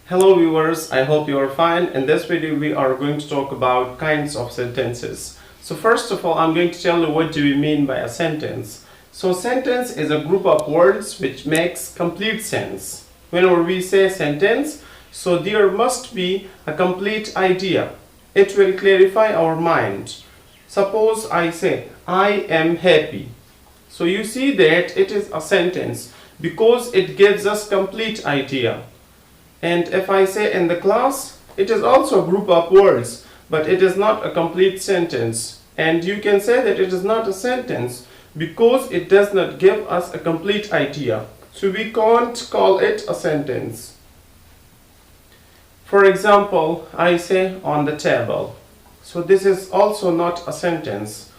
Hello viewers, I hope you are fine. In this video we are going to talk about kinds of sentences. So first of all, I'm going to tell you what do we mean by a sentence. So sentence is a group of words which makes complete sense. Whenever we say sentence, so there must be a complete idea. It will clarify our mind. Suppose I say, I am happy. So you see that it is a sentence because it gives us complete idea. And if I say in the class, it is also a group of words, but it is not a complete sentence. And you can say that it is not a sentence because it does not give us a complete idea. So we can't call it a sentence. For example, I say on the table. So this is also not a sentence.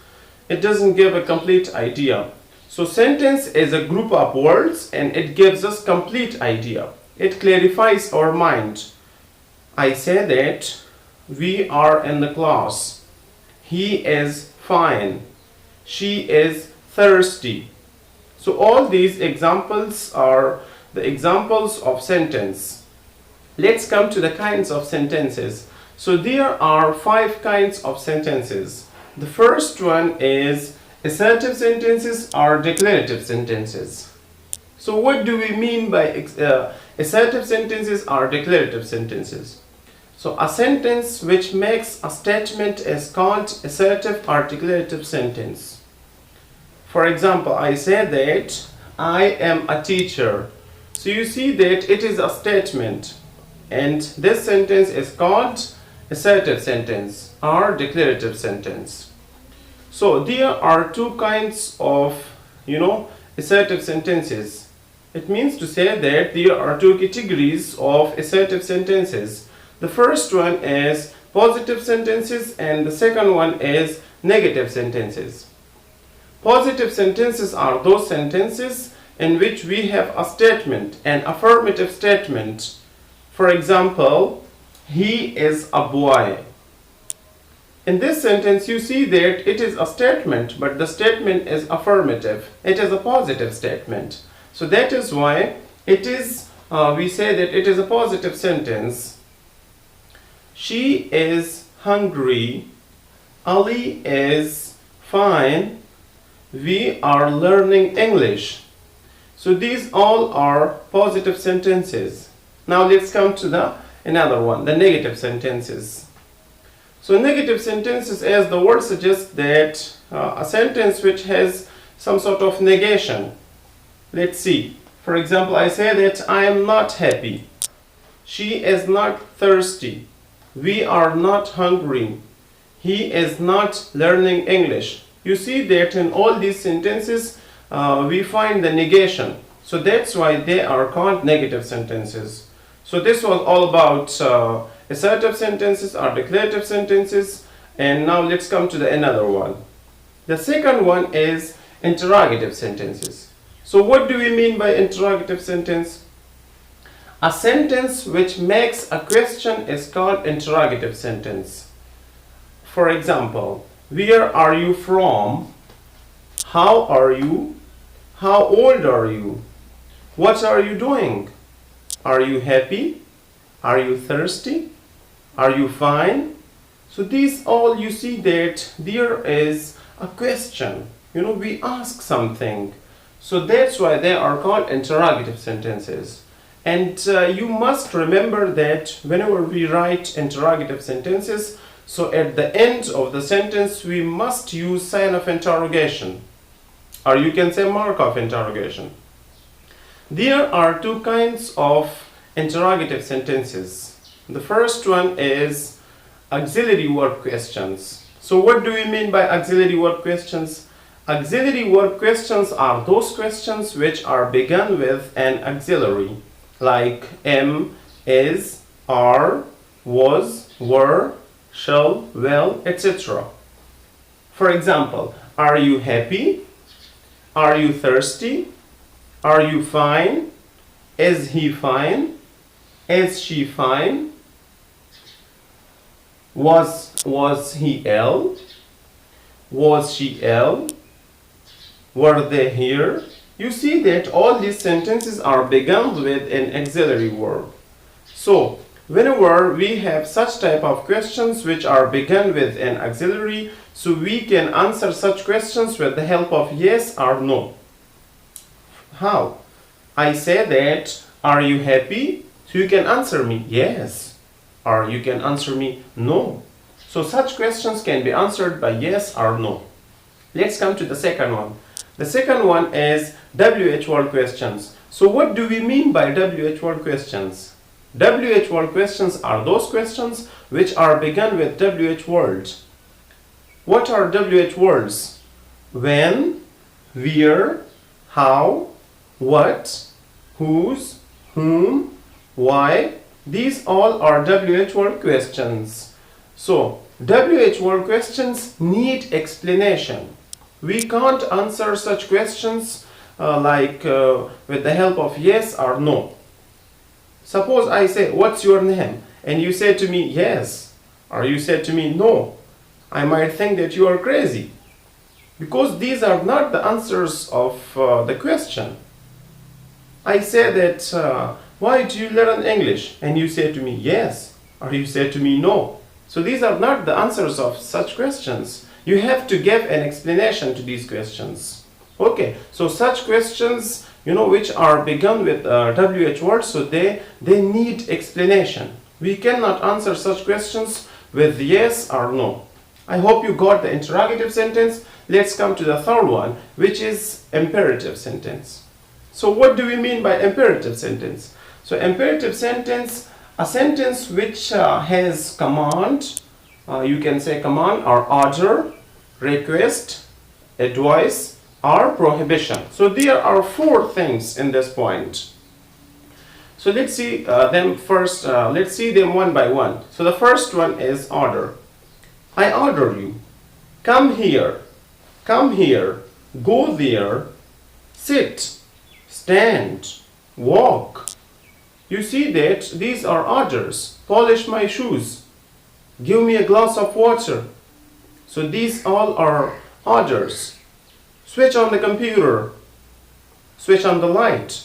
It doesn't give a complete idea. So sentence is a group of words and it gives us complete idea. It clarifies our mind. I say that we are in the class. He is fine. She is thirsty. So all these examples are the examples of sentence. Let's come to the kinds of sentences. So there are 5 kinds of sentences. The first one is assertive sentences or declarative sentences. So what do we mean by assertive sentences or declarative sentences? So a sentence which makes a statement is called assertive or declarative sentence. For example, I say that I am a teacher. So you see that it is a statement and this sentence is called assertive sentence or declarative sentence. So there are 2 kinds of assertive sentences. It means to say that there are 2 categories of assertive sentences. The first one is positive sentences and the second one is negative sentences. Positive sentences are those sentences in which we have a statement, an affirmative statement. For example, he is a boy. In this sentence you see that it is a statement, but the statement is affirmative. It is a positive statement. So that is why it is, we say that it is a positive sentence. She is hungry. Ali is fine. We are learning English. So these all are positive sentences. Now let's come to another one, the negative sentences. So negative sentences, as the word suggests, that a sentence which has some sort of negation. Let's see. For example, I say that I am not happy. She is not thirsty. We are not hungry. He is not learning English. You see that in all these sentences we find the negation. So that's why they are called negative sentences. So this was all about assertive sentences or declarative sentences. And now let's come to another one. The second one is interrogative sentences. So what do we mean by interrogative sentence? A sentence which makes a question is called interrogative sentence. For example, where are you from? How are you? How old are you? What are you doing? Are you happy? Are you thirsty? Are you fine? So these all, you see that there is a question. We ask something. So that's why they are called interrogative sentences. And you must remember that whenever we write interrogative sentences, so at the end of the sentence we must use sign of interrogation, or you can say mark of interrogation. There are 2 kinds of interrogative sentences. The first one is auxiliary word questions. So what do we mean by auxiliary word questions? Auxiliary word questions are those questions which are begun with an auxiliary, like am, is, are, was, were, shall, will, etc. For example, are you happy? Are you thirsty? Are you fine? Is he fine? Is she fine? Was he ill? Was she ill? Were they here? You see that all these sentences are begun with an auxiliary verb. So whenever we have such type of questions which are begun with an auxiliary, so we can answer such questions with the help of yes or no. How? I say that, are you happy? So you can answer me yes, or you can answer me no. So such questions can be answered by yes or no. Let's come to the second one. The second one is WH word questions. So what do we mean by WH word questions? WH word questions are those questions which are begun with WH words. What are WH words? When, where, how, what, whose, whom, why. These all are WH word questions. So WH word questions need explanation. We can't answer such questions with the help of yes or no. Suppose I say, what's your name? And you say to me, yes. Or you say to me, no. I might think that you are crazy. Because these are not the answers of the question. I say that, why do you learn English? And you say to me, yes. Or you say to me, no. So these are not the answers of such questions. You have to give an explanation to these questions. Okay, so such questions, which are begun with WH words, so they need explanation. We cannot answer such questions with yes or no. I hope you got the interrogative sentence. Let's come to the third one, which is imperative sentence. So what do we mean by imperative sentence? So imperative sentence, a sentence which has command, you can say command or order, request, advice, or prohibition. So there are four things in this point. So let's see them first. Let's see them one by one. So the first one is order. I order you. Come here. Come here. Go there. Sit. Stand. Walk. You see that these are orders. Polish my shoes. Give me a glass of water. So these all are orders. Switch on the computer. Switch on the light.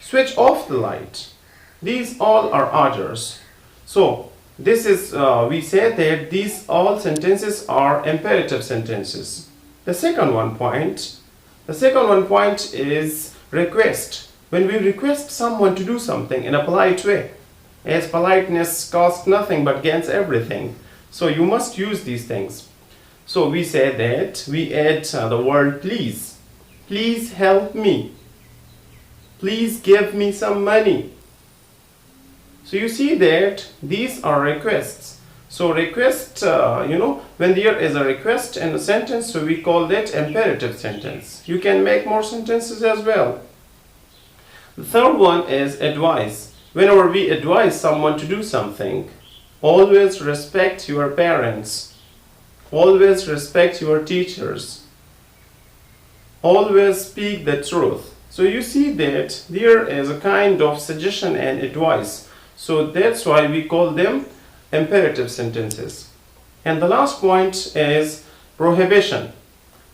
Switch off the light. These all are orders. So this is, we say that these all sentences are imperative sentences. The second one point is request. When we request someone to do something in a polite way, as politeness costs nothing but gains everything. So you must use these things. So we say that we add the word please. Please help me. Please give me some money. So you see that these are requests. So request, when there is a request in a sentence, so we call that imperative sentence. You can make more sentences as well. The third one is advice. Whenever we advise someone to do something, always respect your parents. Always respect your teachers. Always speak the truth. So you see that there is a kind of suggestion and advice. So that's why we call them imperative sentences. And the last point is prohibition.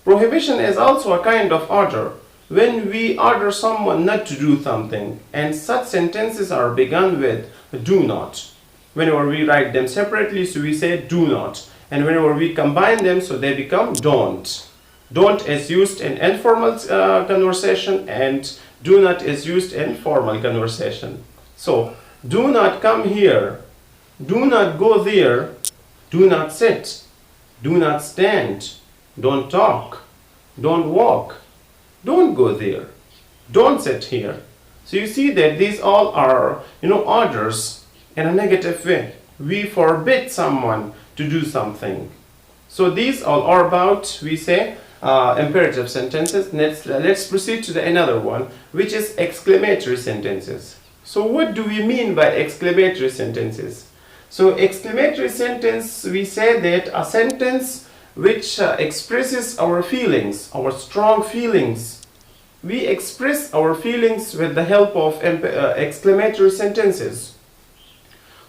Prohibition is also a kind of order. When we order someone not to do something, and such sentences are begun with do not. Whenever we write them separately, so we say do not. And whenever we combine them, so they become don't. Don't is used in informal conversation, and do not is used in formal conversation. So, do not come here. Do not go there. Do not sit. Do not stand. Don't talk. Don't walk. Don't go there. Don't sit here. So you see that these all are, orders in a negative way. We forbid someone to do something. So these all are about, we say, imperative sentences. Let's proceed to another one, which is exclamatory sentences. So what do we mean by exclamatory sentences? So exclamatory sentence, we say that a sentence which expresses our feelings, our strong feelings. We express our feelings with the help of exclamatory sentences.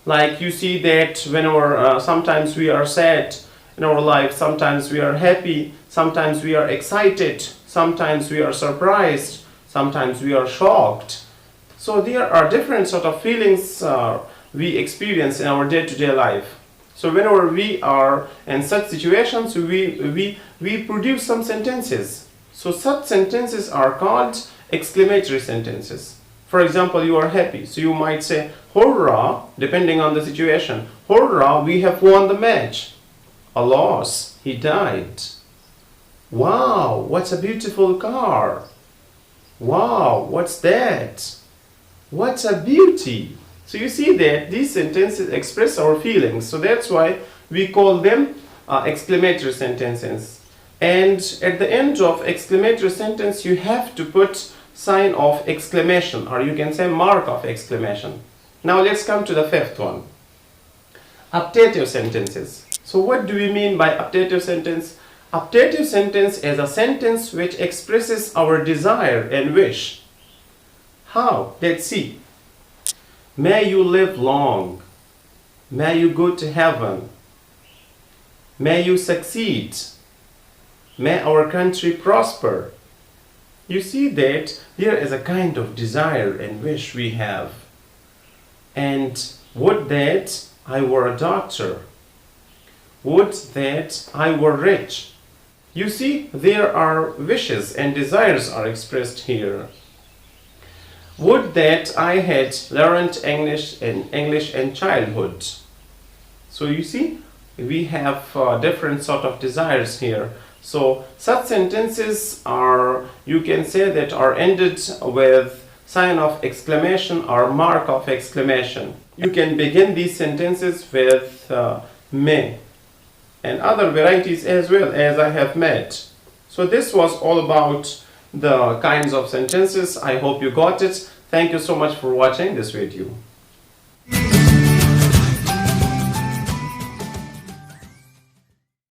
Like you see that whenever sometimes we are sad in our life, sometimes we are happy, sometimes we are excited, sometimes we are surprised, sometimes we are shocked. So there are different sort of feelings we experience in our day-to-day life. So whenever we are in such situations, we produce some sentences. So such sentences are called exclamatory sentences. For example, you are happy, so you might say, "Hurrah!" Depending on the situation. "Hurrah, we have won the match." "Alas, he died." "Wow, what's a beautiful car." "Wow, what's that?" "What's a beauty." So you see that these sentences express our feelings. So that's why we call them exclamatory sentences. And at the end of exclamatory sentence, you have to put sign of exclamation, or you can say mark of exclamation. Now let's come to the fifth one. Optative sentences. So what do we mean by optative sentence? Optative sentence is a sentence which expresses our desire and wish. How? Let's see. May you live long. May you go to heaven. May you succeed. May our country prosper. You see that there is a kind of desire and wish we have. And would that I were a doctor. Would that I were rich. You see, there are wishes and desires are expressed here. Would that I had learned English in childhood. So you see, we have different sort of desires here. So such sentences are, you can say that, are ended with sign of exclamation or mark of exclamation. You can begin these sentences with may and other varieties as well, as I have met. So this was all about the kinds of sentences. I hope you got it. Thank you so much for watching this video.